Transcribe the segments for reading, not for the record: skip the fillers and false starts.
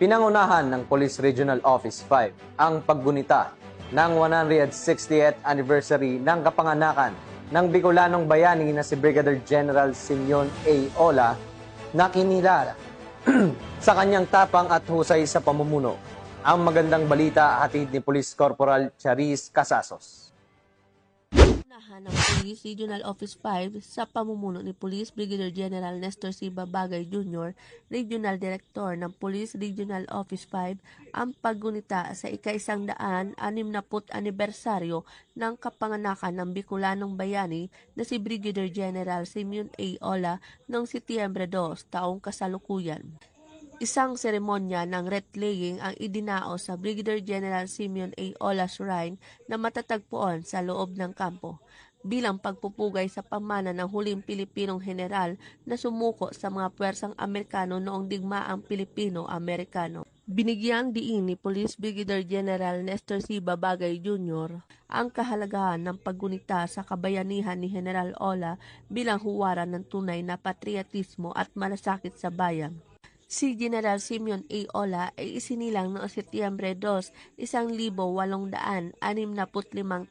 Pinangunahan ng Police Regional Office 5 ang paggunita ng 160th anniversary ng kapanganakan ng Bicolanong bayani na si Brigadier General Simeon A. Ola na kinilala sa kanyang tapang at husay sa pamumuno. Ang magandang balita hatid ni Police Corporal Charis Casasos. Ng Police Regional Office 5 sa pamumuno ni Police Brigadier General Nestor C. Babagay Jr., Regional Director ng Police Regional Office 5, ang paggunita sa ika-160 anibersaryo ng kapanganakan ng Bicolanong bayani na si Brigadier General Simeon A. Ola noong Setyembre 2, taong kasalukuyan. Isang seremonya ng wreath-laying ang idinao sa Brigadier General Simeon A. Ola Shrine na matatagpuan sa loob ng kampo bilang pagpupugay sa pamana ng huling Pilipinong general na sumuko sa mga puwersang Amerikano noong digmaang Pilipino-Amerikano. Binigyang diin ni Police Brigadier General Nestor C. Babagay Jr. ang kahalagahan ng paggunita sa kabayanihan ni General Ola bilang huwaran ng tunay na patriotismo at malasakit sa bayan. Si General Simeon A. Ola ay isinilang noong Setyembre 2, 1865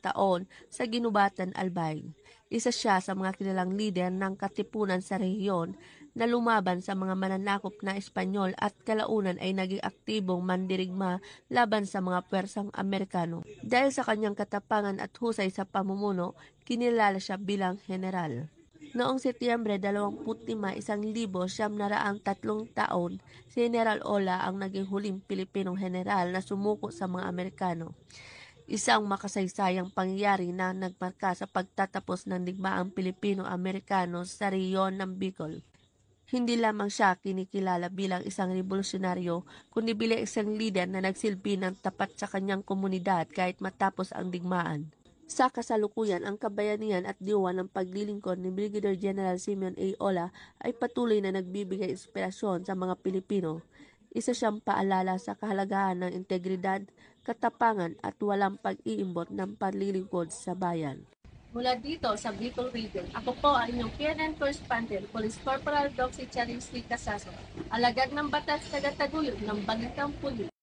taon sa Ginubatan, Albay. Isa siya sa mga kilalang lider ng katipunan sa rehiyon na lumaban sa mga mananakop na Espanyol at kalaunan ay naging aktibong mandirigma laban sa mga puwersang Amerikano. Dahil sa kanyang katapangan at husay sa pamumuno, kinilala siya bilang general. Noong Setyembre 25, 1903 taon, si General Ola ang naging huling Pilipinong general na sumuko sa mga Amerikano. Isang makasaysayang pangyayari na nagmarka sa pagtatapos ng digmaang Pilipino-Amerikano sa rehiyon ng Bicol. Hindi lamang siya kinikilala bilang isang revolusyonaryo, kundi bilang isang lider na nagsilbi ng tapat sa kanyang komunidad kahit matapos ang digmaan. Sa kasalukuyan, ang kabayanihan at diwa ng paglilingkod ni Brigadier General Simeon A. Ola ay patuloy na nagbibigay inspirasyon sa mga Pilipino. Isa siyang paalala sa kahalagahan ng integridad, katapangan at walang pag-iimbot ng paglilingkod sa bayan. Mula dito sa Bicol Region, ako po ang inyong PNN Correspondent, Police Corporal Doc si Charis Casasos, alagad ng batas taga-taguyod ng Balitang Pulis.